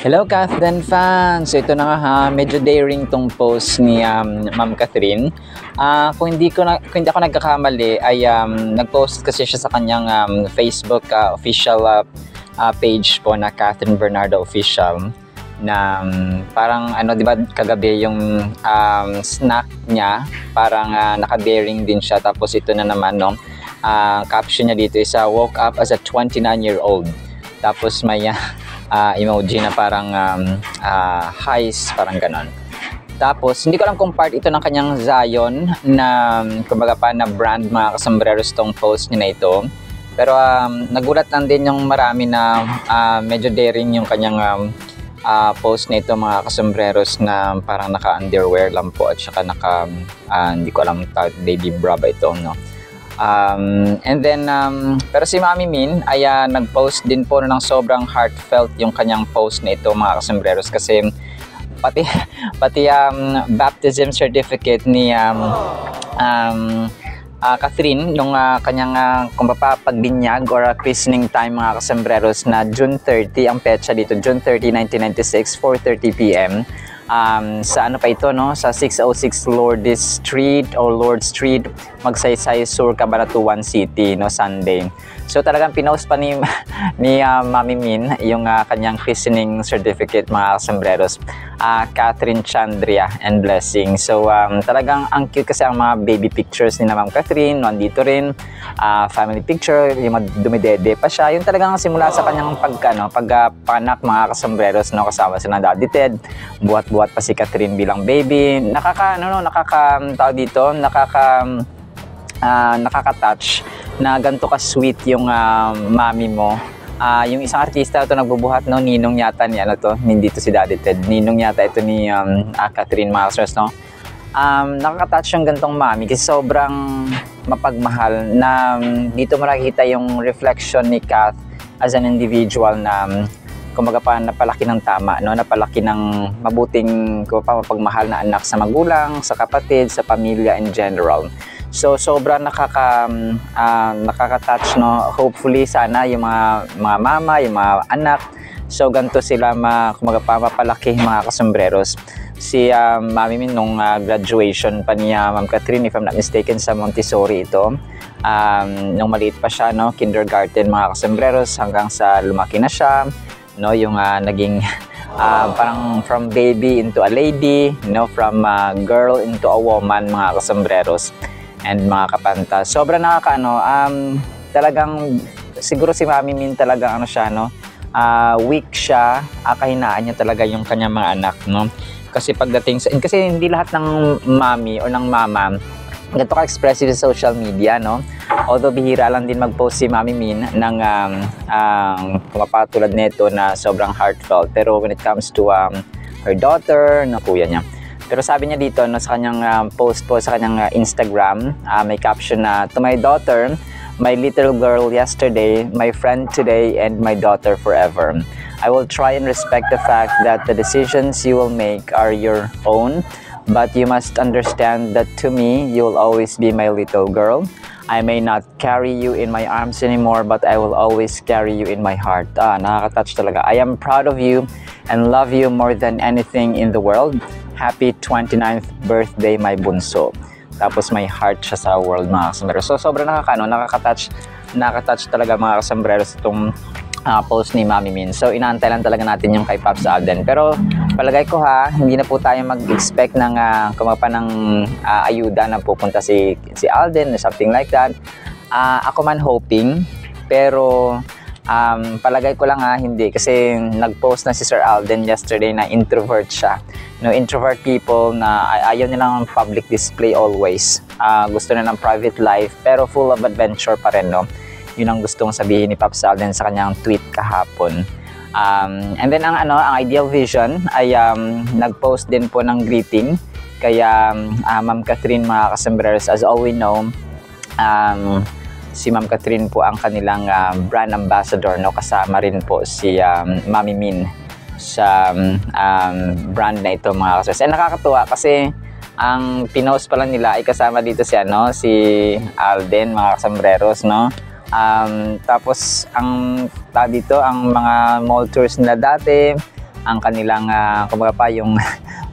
Hello, Catherine fans! So ito na nga ha, medyo daring tong post ni Ma'am Catherine. Kung hindi ako nagkakamali ay nag-post kasi siya sa kanyang Facebook official page po na Catherine Bernardo Official na parang ano, 'di ba kagabi yung snack niya, parang naka-daring din siya. Tapos ito na naman no. Caption niya dito is woke up as a 29-year-old. Tapos may emoji na parang highs, parang ganon. Tapos hindi ko alam kung part ito ng kanyang Zion na kumbaga pa na brand mga kasambreros tong post niya na ito. Pero nagulat lang din yung marami na medyo daring yung kanyang post na ito mga kasambreros na parang naka-underwear lang po at saka naka hindi ko alam baby bra ba ito no. And then pero si Mami Min ay nag-post din po ng sobrang heartfelt yung kanyang post na ito mga kasambreros kasi pati baptism certificate ni Catherine nung kanyang kung papabinyag or christening time mga kasambreros na June 30 ang petsa dito, June 30, 1996, 4:30 PM. Sa ano pa ito no, sa 606 Lourdes Street o Lord Street, Magsaysay Sur, Cabanatuan City no, Sunday. So talagang pinost pa ni Mami Min yung kanyang christening certificate mga kasambreros, Catherine Chandria and Blessing. So talagang ang cute kasi ang mga baby pictures ni Ma'am Catherine nandito rin, family picture, yung dumidede pa siya, yung talagang simula sa kanyang pagpanak mga kasambreros no, kasama sila Daddy Ted, buhat-buhat pa si Catherine bilang baby. Nakaka-touch na ganito ka-sweet yung mami mo. Yung isang artista ito nagbubuhat no, ninong yata ni ano to, hindi to si Daddy Ted, ninong yata ito ni Catherine Masters no. Nakaka-touch yung gantong mami kasi sobrang mapagmahal na dito makikita yung reflection ni Kath as an individual na kumbaga pa napalaki ng tama no, napalaki ng mabuting mapagmahal na anak sa magulang, sa kapatid, sa pamilya in general. So sobrang nakaka-touch no. Hopefully sana yung mga mama, yung mga anak, so ganito sila kumbaga pa mapalaki mga kasambreros. Si Mami Min nung graduation pa niya Ma'am Catherine, if I'm not mistaken, sa Montessori ito. Nung maliit pa siya no, kindergarten mga kasambreros, hanggang sa lumaki na siya no, yung naging parang from baby into a lady no, from girl into a woman mga kasambreros and mga kapantas. Sobrang nakakaano, talagang siguro si Mami Min talagang ano siya no, weak siya, kahinaan niya talaga yung kanyang mga anak no. Kasi pagdating sa, kasi hindi lahat ng mami o ng mama ganito ka-expressive sa social media no. Although bihira lang din mag-post si Mami Min ng kumapatulad nito na sobrang heartfelt, pero when it comes to her daughter na kuya niya. Pero sabi niya dito no, sa kanyang post po sa kanyang Instagram, may caption na, "To my daughter, my little girl yesterday, my friend today, and my daughter forever. I will try and respect the fact that the decisions you will make are your own, but you must understand that to me, you will always be my little girl. I may not carry you in my arms anymore, but I will always carry you in my heart." Nakaka-touch talaga. "I am proud of you and love you more than anything in the world. Happy 29th birthday, my bunso." Tapos may heart siya sa world mga kasambreros. So sobrang nakaka-touch talaga mga kasambreros itong post ni Mami Min. So inaantay lang talaga natin yung kay Pops Alden. Pero palagay ko hindi na po tayo mag-expect ng ng ayuda na pupunta si Alden or something like that. Ako man hoping, pero palagay ko lang hindi, kasi nag-post na si Sir Alden yesterday na introvert siya. No, introvert people na ayaw nilang public display always. Gusto na ng private life pero full of adventure pa rin no. Yun ang gustong sabihin ni Pops Alden sa kanyang tweet kahapon. And then ang Ideal Vision ay nag-post din po ng greeting kaya Ma'am Catherine mga kasambreros. As all we know, si Ma'am Catherine po ang kanilang brand ambassador no, kasama rin po si Mami Min sa brand na ito mga kasambreros. And nakakatuwa kasi ang pinost pa lang nila ay kasama dito si Alden mga kasambreros no. Tapos ang dito ang mga mall tours nila dati, ang kanilang kumbaga pa yung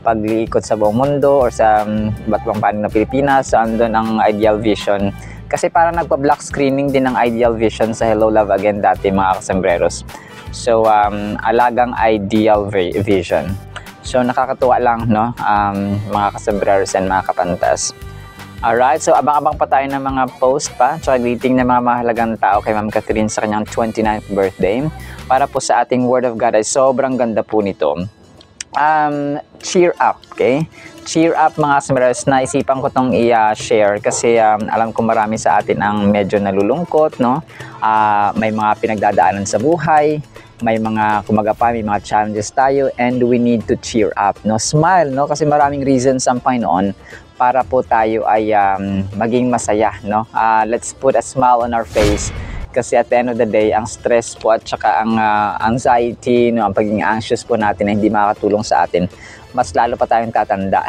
pag-iikot sa buong mundo or sa iba't ibang panig ng Pilipinas. So andun ang Ideal Vision. Kasi parang nagpa-black screening din ng Ideal Vision sa Hello Love Again dati mga kasembreros. So alagang Ideal Vision. So nakakatuwa lang, no, mga kasembreros and mga kapantas. Alright, so abang-abang pa tayo ng mga post pa, tsaka greeting ng mga mahalagang tao kay Ma'am Catherine sa kanyang 29th birthday. Para po sa ating Word of God ay sobrang ganda po nito. Cheer up, okay? Cheer up mga kasembreros, naisipan ko tong i-share kasi alam ko marami sa atin ang medyo nalulungkot, no? May mga pinagdadaanan sa buhay, may mga may mga challenges tayo, and we need to cheer up, no? Smile, no? Kasi maraming reasons ang Panginoon para po tayo ay maging masaya, no? Let's put a smile on our face kasi at the end of the day, ang stress po at saka ang anxiety, no, ang pagiging anxious po natin na hindi makakatulong sa atin, mas lalo pa tayong tatanda.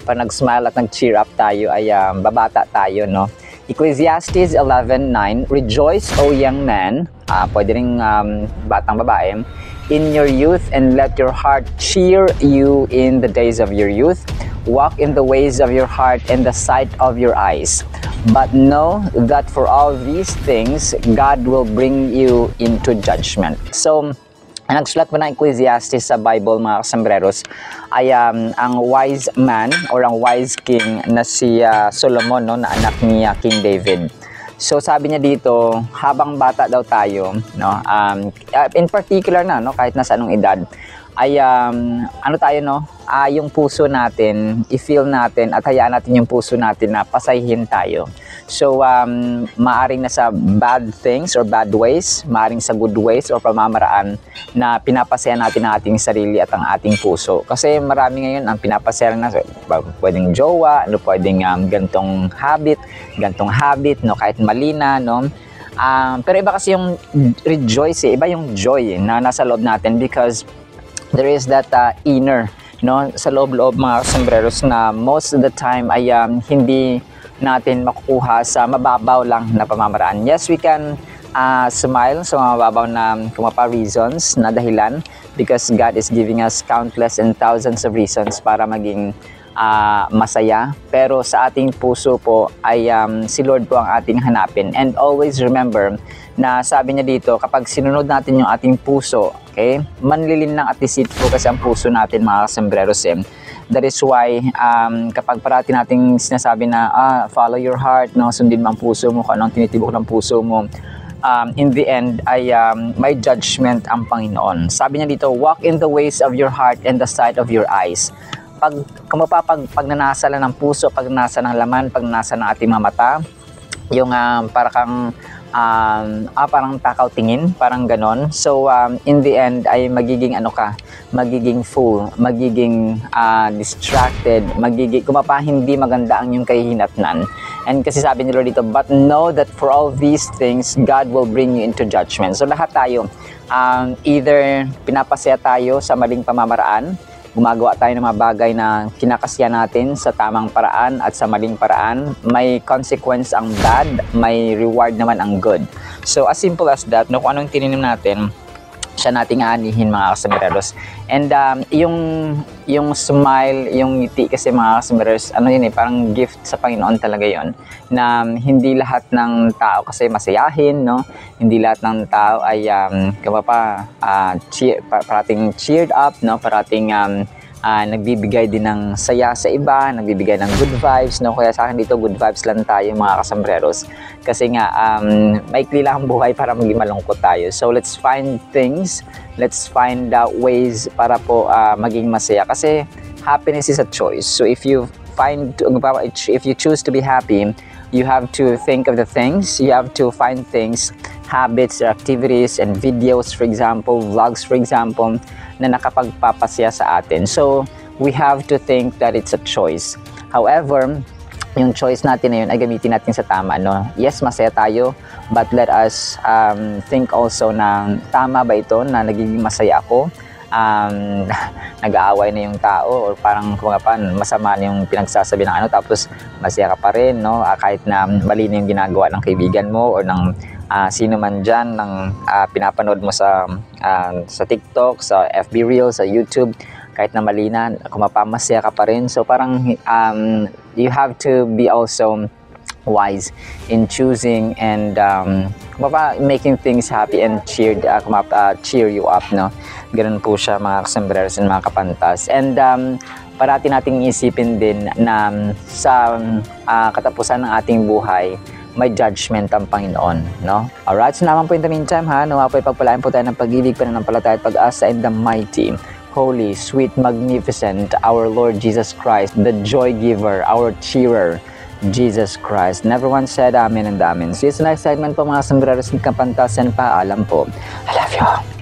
Pag nag-smile at nag-cheer up tayo ay babata tayo, no? Ecclesiastes 11:9, Rejoice, O young man, pwede rin batang babae, in your youth, and let your heart cheer you in the days of your youth. Walk in the ways of your heart and the sight of your eyes. But know that for all these things, God will bring you into judgment. So, ang nagsulat po ng Ecclesiastes sa Bible, mga kasembreros, ay ang wise man or ang wise king na si Solomon, no, na anak ni King David. So sabi niya dito, habang bata daw tayo, no, in particular na, no, kahit nasa anong edad, ay ano tayo, no, yung puso natin, i-feel natin at hayaan natin yung puso natin na pasahin tayo. So maaring nasa bad things or bad ways, maaring sa good ways or pamamaraan na pinapasaya natin ang ating sarili at ang ating puso. Kasi marami ngayon ang pinapasaya na, pwedeng jowa, no, pwedeng gantong habit, no, kahit mali na, no. Pero iba kasi yung rejoice, iba yung joy na nasa loob natin because there is that inner, no, sa loob-loob mga kasembreros na most of the time ay hindi natin makukuha sa mababaw lang na pamamaraan. Yes, we can smile sa mababaw na reasons na dahilan because God is giving us countless and thousands of reasons para maging masaya. Pero sa ating puso po ay si Lord po ang ating hanapin. And always remember na sabi niya dito, kapag sinunod natin yung ating puso, okay, manlilinlang at deceitful kasi ang puso natin mga kasembreros. That is why kapag parati nating sinasabi na follow your heart, no, sundin mo ang puso mo, kung anong tinitibok ng puso mo, in the end ay may judgment ang Panginoon. Sabi niya dito, walk in the ways of your heart and the sight of your eyes. Pag nanasa lang ng puso, pag nanasa ng laman, pag nanasa ng ating mga mata, yung parang takaw tingin, parang ganon. So, in the end, ay magiging magiging fool, magiging distracted, hindi maganda ang iyong kahihinatnan. And kasi sabi ni Lord dito, but know that for all these things, God will bring you into judgment. So, lahat tayo, either pinapasaya tayo sa maling pamamaraan, gumagawa tayo ng mga bagay na kinakasya natin sa tamang paraan at sa maling paraan, may consequence ang bad, may reward naman ang good. So as simple as that, no, kung anong tininim natin, siya nating aanihin mga kasembreros. And yung smile, yung ngiti kasi mga kasembreros, parang gift sa Panginoon talaga yon, na hindi lahat ng tao kasi masayahin, no? Hindi lahat ng tao ay parating cheered up, no? Parating nagbibigay din ng saya sa iba, nagbibigay ng good vibes, no? Kaya sa akin dito, good vibes lang tayo mga kasembreros. Kasi nga, maikli lang ang buhay para maging malungkot tayo. So, let's find things, let's find ways para po maging masaya. Kasi, happiness is a choice. So, if you choose to be happy, you have to think of the things, you have to find things, habits, activities, and videos, for example, vlogs, for example, na nakapagpapasaya sa atin. So, we have to think that it's a choice. However, yung choice natin na yun ay gamitin natin sa tama, no? Yes, masaya tayo, but let us think also na tama ba ito na nagiging masaya ako? Nag-aaway na yung tao or parang masama na yung pinagsasabi ng tapos masaya ka pa rin, no? Kahit na mali na yung ginagawa ng kaibigan mo or ng sino man dyan ng pinapanood mo sa TikTok, sa FB Reels, sa YouTube, kahit na mali na, kung mapamasaya ka pa rin. So parang you have to be also wise in choosing and making things happy and cheer you up, no? Ganun po siya mga kasambreros and mga kapantas. And parati nating isipin din na sa katapusan ng ating buhay, may judgment ang Panginoon, no? Alright, so naman po in the meantime, nawa po ipagpalain po tayo ng pag-ibig, pananampalataya at pag-asa in the mighty, holy, sweet, magnificent, our Lord Jesus Christ, the joy giver, our cheerer, Jesus Christ. And everyone said amen and amen. See you sa next segment po mga sombreros and kapantas, and paalam po. I love you.